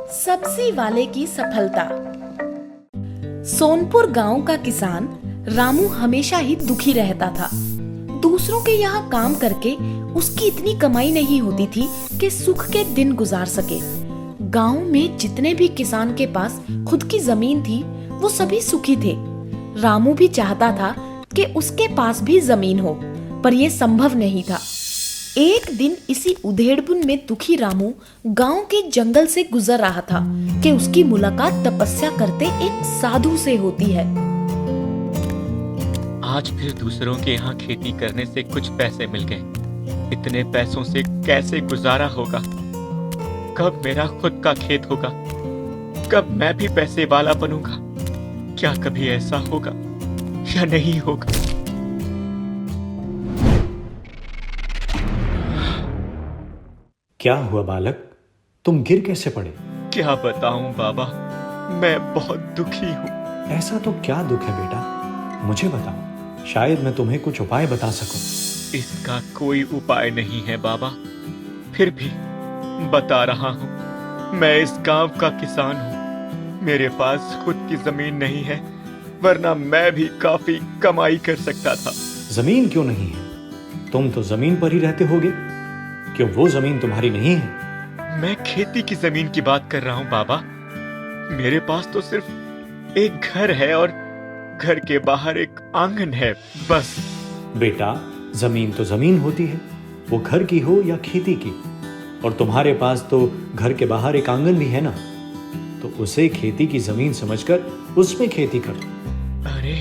सब्जी वाले की सफलता। सोनपुर गांव का किसान रामू हमेशा ही दुखी रहता था। दूसरों के यहाँ काम करके उसकी इतनी कमाई नहीं होती थी कि सुख के दिन गुजार सके। गांव में जितने भी किसान के पास खुद की जमीन थी वो सभी सुखी थे। रामू भी चाहता था कि उसके पास भी जमीन हो, पर यह संभव नहीं था। एक दिन इसी उधेड़बुन में दुखी रामू गांव के जंगल से गुजर रहा था कि उसकी मुलाकात तपस्या करते एक साधु से होती है। आज फिर दूसरों के यहाँ खेती करने से कुछ पैसे मिल गए। इतने पैसों से कैसे गुजारा होगा? कब मेरा खुद का खेत होगा? कब मैं भी पैसे वाला बनूंगा? क्या कभी ऐसा होगा या नहीं होगा? क्या हुआ बालक, तुम गिर कैसे पड़े? क्या बताऊं बाबा, मैं बहुत दुखी हूँ। ऐसा तो क्या दुख है बेटा, मुझे बताओ, शायद मैं तुम्हें कुछ उपाय बता सकूं। इसका कोई उपाय नहीं है बाबा, फिर भी बता रहा हूँ। मैं इस गांव का किसान हूँ। मेरे पास खुद की जमीन नहीं है, वरना मैं भी काफी कमाई कर सकता था। जमीन क्यों नहीं है? तुम तो जमीन पर ही रहते होगे। क्यों वो जमीन तुम्हारी नहीं है? मैं खेती की जमीन की बात कर रहा हूँ बाबा। मेरे पास तो सिर्फ एक घर है और घर के बाहर एक आंगन है, बस। बेटा, जमीन तो जमीन होती है, वो घर की हो या खेती की। और तुम्हारे पास तो घर के बाहर एक आंगन भी है ना, तो उसे खेती की जमीन समझकर उसमें खेती करो। अरे,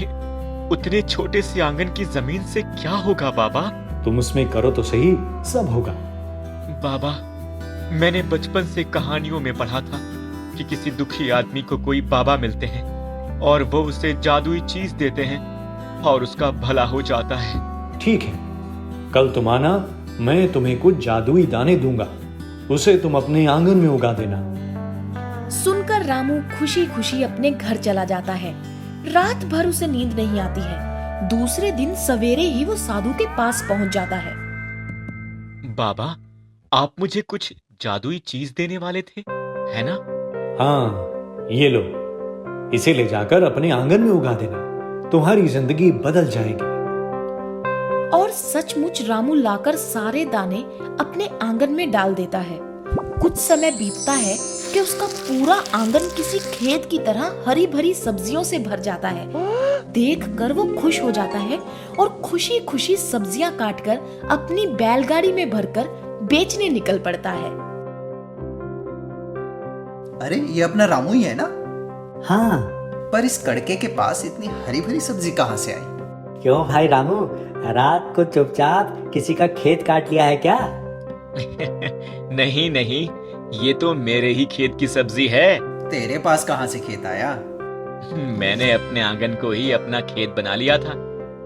उतने छोटे से आंगन की जमीन से क्या होगा बाबा? तुम उसमें करो तो सही, सब होगा। बाबा, मैंने बचपन से कहानियों में पढ़ा था कि किसी दुखी आदमी को कोई बाबा मिलते हैं और वो उसे जादुई चीज देते हैं और उसका भला हो जाता है। ठीक है, कल तुम आना, मैं तुम्हें कुछ जादुई दाने दूंगा, उसे तुम अपने आंगन में उगा देना। सुनकर रामू खुशी खुशी अपने घर चला जाता है। रात भर उसे नींद नहीं आती है। दूसरे दिन सवेरे ही वो साधु के पास पहुंच जाता है। बाबा, आप मुझे कुछ जादुई चीज देने वाले थे, है ना? हाँ, ये लो, इसे ले जाकर अपने आंगन में उगा देना, तुम्हारी जिंदगी बदल जाएगी। और सचमुच रामू लाकर सारे दाने अपने आंगन में डाल देता है। कुछ समय बीतता है कि उसका पूरा आंगन किसी खेत की तरह हरी भरी सब्जियों से भर जाता है। देखकर वो खुश हो जाता है और खुशी खुशी सब्जियां काटकर अपनी बैलगाड़ी में भरकर बेचने निकल पड़ता है। अरे, ये अपना रामू ही है ना? हाँ। पर इस कड़के के पास इतनी हरी भरी सब्जी कहाँ से आई? क्यों भाई रामू, रात को चुपचाप किसी का खेत काट लिया है क्या? नहीं नहीं, ये तो मेरे ही खेत की सब्जी है। तेरे पास कहाँ से खेत आया? मैंने अपने आंगन को ही अपना खेत बना लिया था।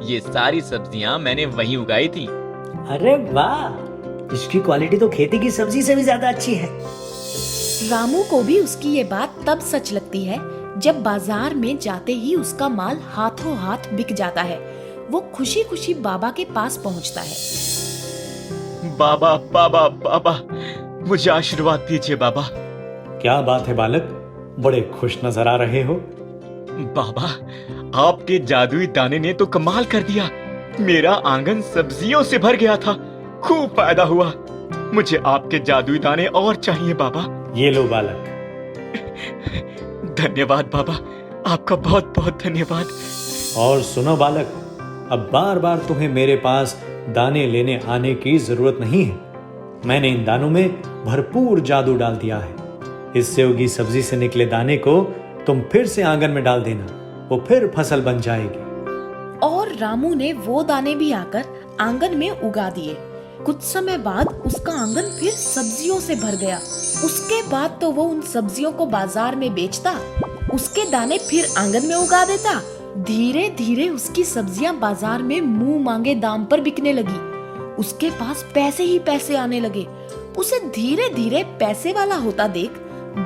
ये सारी सब्जियां मैंने वहीं उगाई थी। अरे वाह, इसकी क्वालिटी तो खेती की सब्जी से भी ज्यादा अच्छी है। रामू को भी उसकी ये बात तब सच लगती है जब बाजार में जाते ही उसका माल हाथों हाथ बिक जाता है। वो खुशी खुशी बाबा के पास पहुंचता है। बाबा बाबा बाबा, मुझे आशीर्वाद दीजिए बाबा। क्या बात है बालक, बड़े खुश नजर आ रहे हो। बाबा, आपके जादुई दाने ने तो कमाल कर दिया। मेरा आंगन सब्जियों से भर गया था, खूब फायदा हुआ। मुझे आपके जादुई दाने और चाहिए बाबा। ये लो बालक। धन्यवाद बाबा, आपका बहुत बहुत धन्यवाद। और सुनो बालक, अब बार बार तुम्हें मेरे पास दाने लेने आने की जरूरत नहीं है। मैंने इन दानों में भरपूर जादू डाल दिया है। इससे उगी सब्जी से निकले दाने को तुम फिर से आंगन में डाल देना, वो फिर फसल बन जाएगी। और रामू ने वो दाने भी आकर आंगन में उगा दिए। कुछ समय बाद उसका आंगन फिर सब्जियों से भर गया। उसके बाद तो वो उन सब्जियों को बाजार में बेचता, उसके दाने फिर आंगन में उगा देता। धीरे धीरे उसकी सब्जियां बाजार में मुंह मांगे दाम पर बिकने लगी। उसके पास पैसे ही पैसे आने लगे। उसे धीरे धीरे पैसे वाला होता देख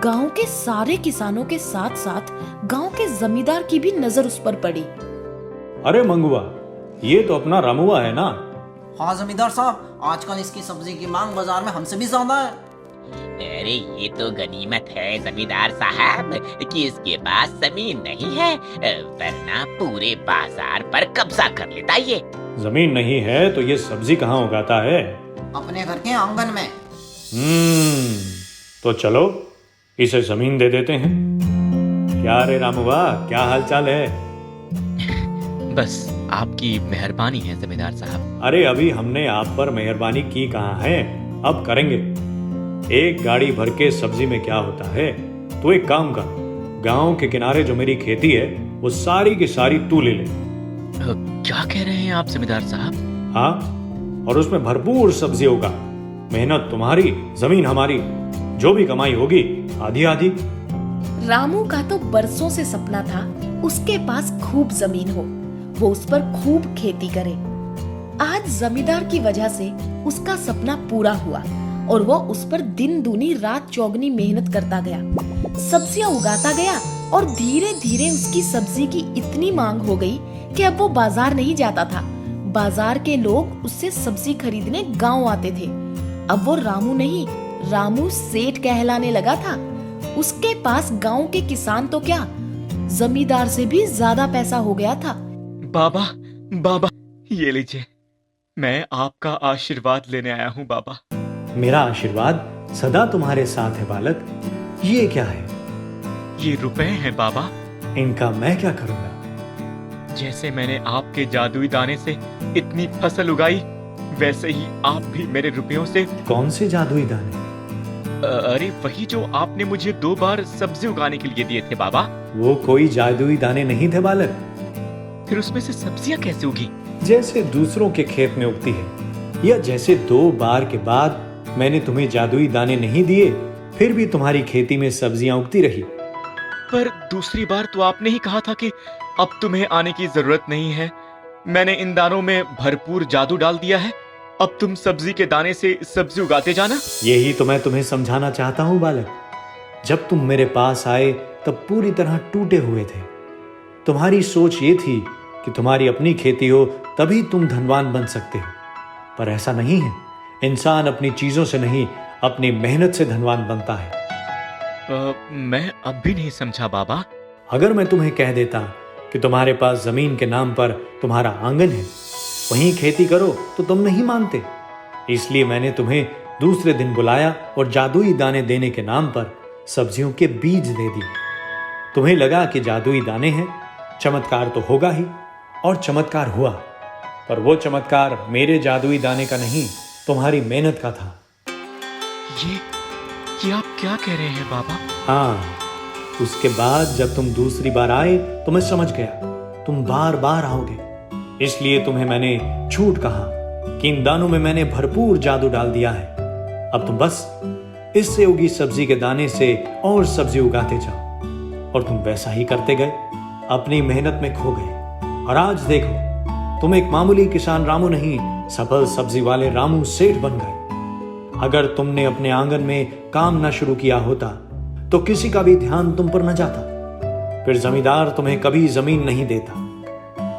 गांव के सारे किसानों के साथ साथ गांव के जमींदार की भी नजर उस पर पड़ी। अरे मंगुआ, ये तो अपना रामुआ है ना? हाँ जमींदार साहब, आजकल इसकी सब्जी की मांग बाजार में हमसे भी ज्यादा है। अरे ये तो गनीमत है जमींदार साहब कि इसके पास जमीन नहीं है, वरना पूरे बाजार पर कब्जा कर लेता ये। जमीन नहीं है तो ये सब्जी कहाँ उगाता है? अपने घर के आंगन में। तो चलो इसे जमीन दे देते हैं। क्या रे रामुआ, क्या हालचाल है? बस आपकी मेहरबानी है जमींदार साहब। अरे अभी हमने आप पर मेहरबानी की कहाँ है, अब करेंगे। एक गाड़ी भर के सब्जी में क्या होता है, तो एक काम कर, गांव के किनारे जो मेरी खेती है वो सारी की सारी तू ले ले। क्या कह रहे हैं आप जमींदार साहब? हाँ, और उसमें भरपूर सब्जी होगा। मेहनत तुम्हारी, जमीन हमारी, जो भी कमाई होगी आधी आधी। रामू का तो बरसों से सपना था उसके पास खूब जमीन हो, वो उस पर खूब खेती करे। आज जमींदार की वजह से उसका सपना पूरा हुआ और वो उस पर दिन दूनी रात चौगनी मेहनत करता गया, सब्जियां उगाता गया और धीरे धीरे उसकी सब्जी की इतनी मांग हो गई कि अब वो बाजार नहीं जाता था। बाजार के लोग उससे सब्जी खरीदने गांव आते थे। अब वो रामू नहीं, रामू सेठ कहलाने लगा था। उसके पास गांव के किसान तो क्या, जमींदार से भी ज्यादा पैसा हो गया था। बाबा, बाबा ये लीजिए, मैं आपका आशीर्वाद लेने आया हूँ बाबा। मेरा आशीर्वाद सदा तुम्हारे साथ है बालक। ये क्या है? ये रुपए हैं बाबा। इनका मैं क्या करूंगा? जैसे मैंने आपके जादुई दाने से इतनी फसल उगाई, वैसे ही आप भी मेरे रुपयों से। कौन से जादुई दाने? अरे वही जो आपने मुझे 2 बार सब्जी उगाने के लिए दिए थे बाबा। वो कोई जादुई दाने नहीं थे बालक। फिर उसमें से सब्जियां कैसे उगी? जैसे दूसरों के खेत में उगती है, या जैसे 2 बार के बाद मैंने तुम्हें जादुई दाने नहीं दिए, फिर भी तुम्हारी खेती में सब्जियां उगती रही। पर दूसरी बार तो आपने ही कहा था कि अब तुम्हें आने की जरूरत नहीं है, मैंने इन दानों में भरपूर जादू डाल दिया है, अब तुम सब्जी के दाने से सब्जी उगाते जाना। यही तो मैं तुम्हें समझाना चाहता हूँ बालक। जब तुम मेरे पास आए तब पूरी तरह टूटे हुए थे। तुम्हारी सोच ये थी कि तुम्हारी अपनी खेती हो तभी तुम धनवान बन सकते हो, पर ऐसा नहीं है। इंसान अपनी चीजों से नहीं, अपनी मेहनत से धनवान बनता है। मैं अब भी नहीं समझा बाबा। अगर मैं तुम्हें कह देता कि तुम्हारे पास जमीन के नाम पर तुम्हारा आंगन है, वहीं खेती करो, तो तुम नहीं मानते। इसलिए मैंने तुम्हें दूसरे दिन बुलाया और जादुई दाने देने के नाम पर सब्जियों के बीज दे दिए। तुम्हें लगा कि जादुई दाने हैं, चमत्कार तो होगा ही, और चमत्कार हुआ। पर वो चमत्कार मेरे जादुई दाने का नहीं, तुम्हारी मेहनत का था। ये आप क्या कह रहे हैं बाबा? हाँ, उसके बाद जब तुम दूसरी बार आए तो मैं समझ गया तुम बार बार आओगे। इसलिए तुम्हें मैंने झूठ कहा कि इन दानों में मैंने भरपूर जादू डाल दिया है। अब तुम बस इससे उगी सब्जी के दाने से और सब्जी उगाते जाओ, और तुम वैसा ही करते गए, अपनी मेहनत में खो गए। और आज देखो, तुम एक मामूली किसान रामू नहीं, सफल सब्जी वाले रामू सेठ बन गए। अगर तुमने अपने आंगन में काम न शुरू किया होता तो किसी का भी ध्यान तुम पर न जाता, फिर जमींदार तुम्हें कभी जमीन नहीं देता।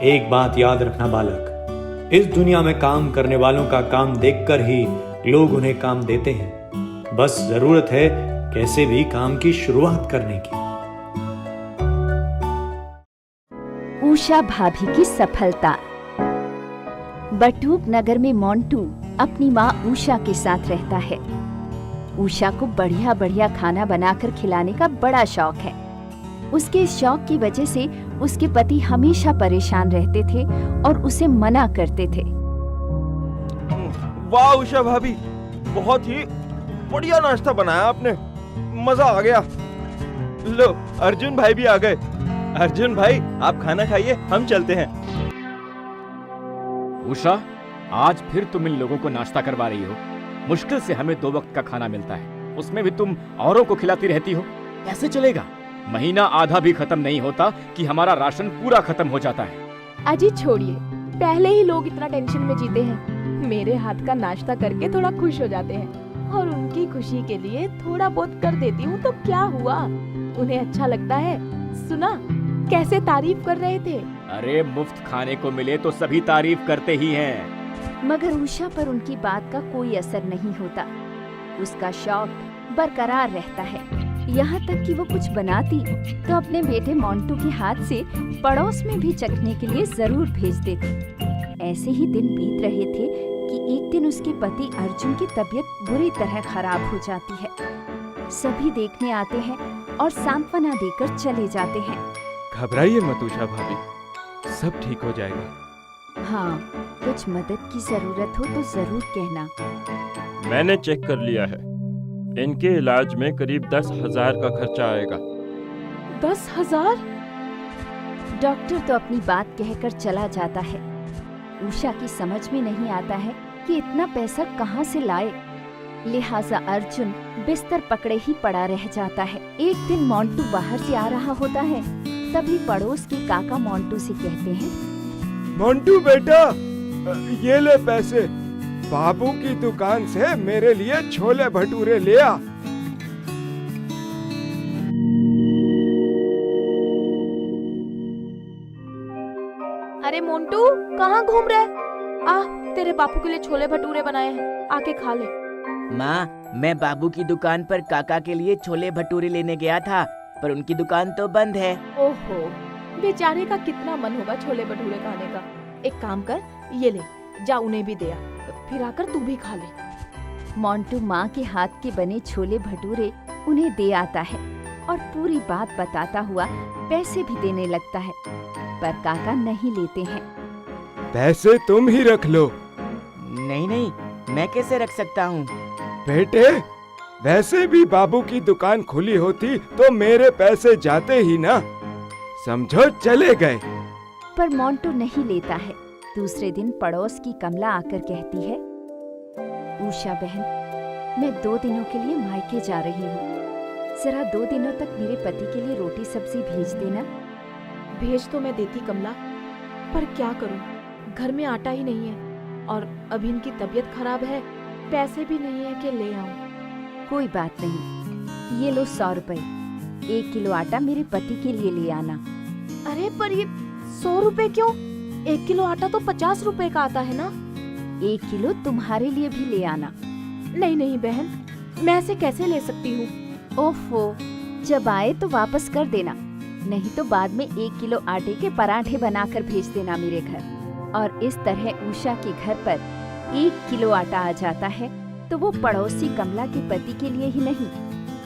एक बात याद रखना बालक, इस दुनिया में काम करने वालों का काम देखकर ही लोग उन्हें काम देते हैं। बस जरूरत है कैसे भी काम की शुरुआत करने की। उषा भाभी की सफलता। बटूक नगर में मोंटू अपनी माँ उषा के साथ रहता है। उषा को बढ़िया बढ़िया खाना बनाकर खिलाने का बड़ा शौक है। उसके इस शौक की वजह से उसके पति हमेशा परेशान रहते थे और उसे मना करते थे। वाह उषा भाभी, बहुत ही बढ़िया नाश्ता बनाया आपने, मजा आ गया। लो अर्जुन भाई भी आ गए। अर्जुन भाई आप खाना खाइए, हम चलते हैं। उषा, आज फिर तुम इन लोगों को नाश्ता करवा रही हो। मुश्किल से हमें 2 वक्त का खाना मिलता है, उसमें भी तुम औरों को खिलाती रहती हो। कैसे चलेगा? महीना आधा भी खत्म नहीं होता कि हमारा राशन पूरा खत्म हो जाता है। अजी छोड़िए, पहले ही लोग इतना टेंशन में जीते हैं। मेरे हाथ का नाश्ता करके थोड़ा खुश हो जाते हैं, और उनकी खुशी के लिए थोड़ा बहुत कर देती हूँ तो क्या हुआ, उन्हें अच्छा लगता है। सुना कैसे तारीफ कर रहे थे। अरे मुफ्त खाने को मिले तो सभी तारीफ करते ही हैं। मगर उषा पर उनकी बात का कोई असर नहीं होता। उसका शौक बरकरार रहता है। यहाँ तक कि वो कुछ बनाती तो अपने बेटे मोंटू के हाथ से पड़ोस में भी चखने के लिए जरूर भेज देती। ऐसे ही दिन बीत रहे थे कि एक दिन उसके पति अर्जुन की तबीयत बुरी तरह खराब हो जाती है। सभी देखने आते हैं और सांत्वना देकर चले जाते हैं। घबराइए मत उषा भाभी, सब ठीक हो जाएगा। हाँ, कुछ मदद की जरूरत हो तो जरूर कहना। मैंने चेक कर लिया है, इनके इलाज में करीब 10,000 का खर्चा आएगा। 10,000? डॉक्टर तो अपनी बात कहकर चला जाता है। उषा की समझ में नहीं आता है कि इतना पैसा कहाँ से लाए। लिहाजा अर्जुन बिस्तर पकड़े ही पड़ा रह जाता है। एक दिन मोंटू बाहर से आ रहा होता है, तभी पड़ोस के काका मोंटू से कहते हैं, मोंटू बेटा, ये ले पैसे, बाबू की दुकान से मेरे लिए छोले भटूरे ले आ। अरे मोंटू, कहाँ घूम रहे? आ, तेरे बापू के लिए छोले भटूरे बनाए हैं, आके खा ले। माँ, मैं बाबू की दुकान पर काका के लिए छोले भटूरे लेने गया था, पर उनकी दुकान तो बंद है। ओहो, बेचारे का कितना मन होगा छोले भटूरे खाने का। एक काम कर, ये ले, जा उन्हें भी दे आ, फिर आकर तू भी खा ले। मोंटू माँ के हाथ के बने छोले भटूरे उन्हें दे आता है और पूरी बात बताता हुआ पैसे भी देने लगता है, पर काका नहीं लेते हैं। पैसे तुम ही रख लो। नहीं नहीं, मैं कैसे रख सकता हूँ? बेटे, वैसे भी बाबू की दुकान खुली होती तो मेरे पैसे जाते ही ना, समझो चले गए। पर मोंटू नहीं लेता है। दूसरे दिन पड़ोस की कमला आकर कहती है, उषा बहन, मैं 2 दिनों के लिए मायके जा रही हूँ। जरा 2 दिनों तक मेरे पति के लिए रोटी सब्जी भेज देना। भेज तो मैं देती कमला, पर क्या करूँ, घर में आटा ही नहीं है और अभी इनकी तबीयत खराब है, पैसे भी नहीं है कि ले आऊं। कोई बात नहीं, ये लो 100 रुपए। 1 किलो आटा मेरे पति के लिए ले आना। अरे पर ये 100 रुपए क्यों? 1 किलो आटा तो 50 रुपए का आता है ना। 1 किलो तुम्हारे लिए भी ले आना। नहीं नहीं बहन, मैं ऐसे कैसे ले सकती हूँ? ओफो, जब आए तो वापस कर देना, नहीं तो बाद में 1 किलो आटे के पराठे बनाकर भेज देना मेरे घर। और इस तरह उषा के घर पर 1 किलो आटा आ जाता है, तो वो पड़ोसी कमला के पति के लिए ही नहीं,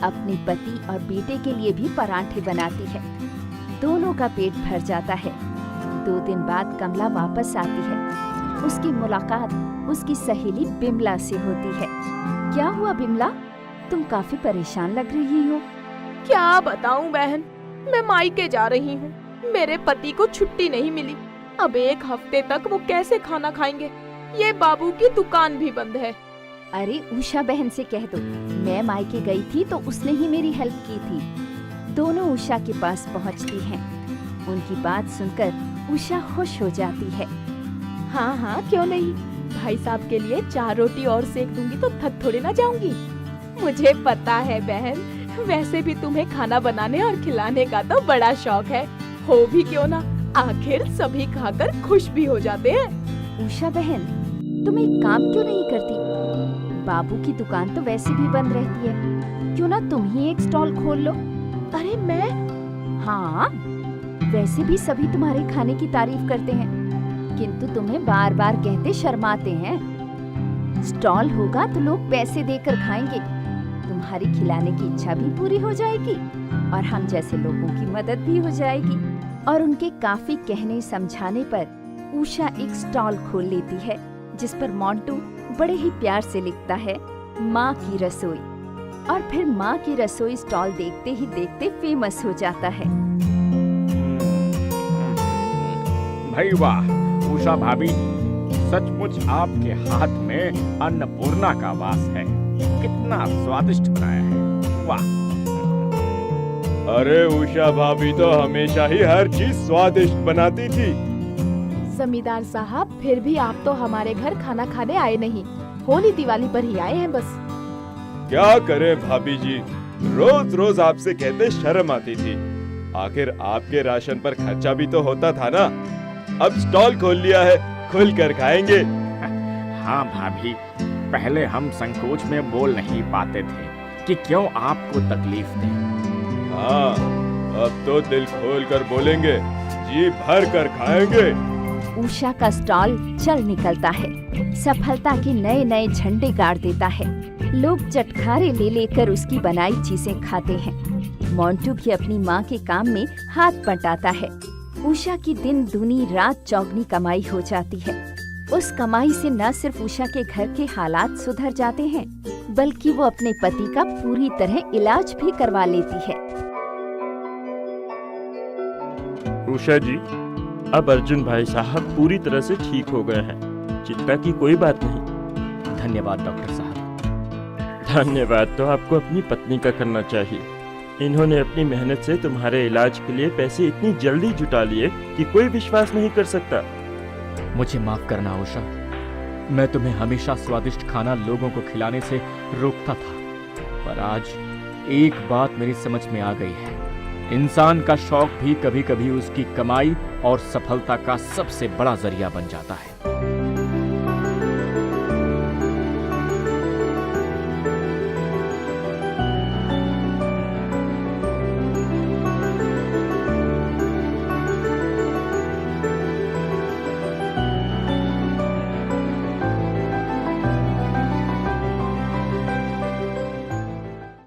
अपने पति और बेटे के लिए भी पराठे बनाती है। दोनों का पेट भर जाता है। 2 दिन बाद कमला वापस आती है। उसकी मुलाकात उसकी सहेली बिमला से होती है। क्या हुआ बिमला, तुम काफी परेशान लग रही हो। क्या बताऊं बहन, मैं मायके जा रही हूँ। मेरे पति को छुट्टी नहीं मिली। अब 1 हफ्ते तक वो कैसे खाना खाएंगे? ये बाबू की दुकान भी बंद है। अरे उषा बहन से कह दो, मैं मायके गई थी तो उसने ही मेरी हेल्प की थी। दोनों उषा के पास पहुँचती हैं। उनकी बात सुनकर उषा खुश हो जाती है। हाँ हाँ, क्यों नहीं, भाई साहब के लिए 4 रोटी और सेक दूंगी तो थक थोड़ी ना जाऊंगी। मुझे पता है बहन, वैसे भी तुम्हें खाना बनाने और खिलाने का तो बड़ा शौक है। हो भी क्यों ना, आखिर सभी खाकर खुश भी हो जाते हैं। उषा बहन, तुम एक काम क्यों नहीं करती? बाबू की दुकान तो वैसे भी बंद रहती है, क्यों ना तुम ही एक स्टॉल खोल लो। अरे मैं? हाँ, वैसे भी सभी तुम्हारे खाने की तारीफ करते हैं, किंतु तुम्हें बार बार कहते शर्माते हैं। स्टॉल होगा तो लोग पैसे देकर खाएंगे, तुम्हारी खिलाने की इच्छा भी पूरी हो जाएगी और हम जैसे लोगों की मदद भी हो जाएगी। और उनके काफी कहने समझाने पर उषा एक स्टॉल खोल लेती है, जिस पर मोंटू बड़े ही प्यार से लिखता है, माँ की रसोई। और फिर माँ की रसोई स्टॉल देखते ही देखते फेमस हो जाता है। भाई वाह उषा भाभी, सचमुच आपके हाथ में अन्नपूर्णा का वास है। कितना स्वादिष्ट बनाया है, वाह। अरे उषा भाभी तो हमेशा ही हर चीज स्वादिष्ट बनाती थी। जमींदार साहब, फिर भी आप तो हमारे घर खाना खाने आए नहीं, होली दिवाली पर ही आए हैं बस। क्या करें भाभी जी, रोज रोज आपसे कहते शर्म आती थी। आखिर आपके राशन पर खर्चा भी तो होता था ना। अब स्टॉल खोल लिया है, खुल कर खाएंगे। हाँ भाभी, पहले हम संकोच में बोल नहीं पाते थे कि क्यों आपको तकलीफ दें। हाँ, अब तो दिल खोल कर बोलेंगे, जी भर कर खाएंगे। उषा का स्टॉल चल निकलता है, सफलता के नए नए झंडे गाड़ देता है। लोग चटखारे ले लेकर उसकी बनाई चीजें खाते हैं। मोंटू की अपनी माँ के काम में हाथ बंटाता है। उषा की दिन दूनी रात चौगनी कमाई हो जाती है। उस कमाई से न सिर्फ उषा के घर के हालात सुधर जाते हैं, बल्कि वो अपने पति का पूरी तरह इलाज भी करवा लेती है। उषा जी, अब अर्जुन भाई साहब पूरी तरह से ठीक हो गए हैं, चिंता की कोई बात नहीं। धन्यवाद डॉक्टर साहब। धन्यवाद तो आपको अपनी पत्नी का करना चाहिए। इन्होंने अपनी मेहनत से तुम्हारे इलाज के लिए पैसे इतनी जल्दी जुटा लिए कि कोई विश्वास नहीं कर सकता। मुझे माफ करना उषा, मैं तुम्हें हमेशा स्वादिष्ट खाना लोगों को खिलाने से रोकता था, पर आज एक बात मेरी समझ में आ गई है। इंसान का शौक भी कभी कभी उसकी कमाई और सफलता का सबसे बड़ा जरिया बन जाता है।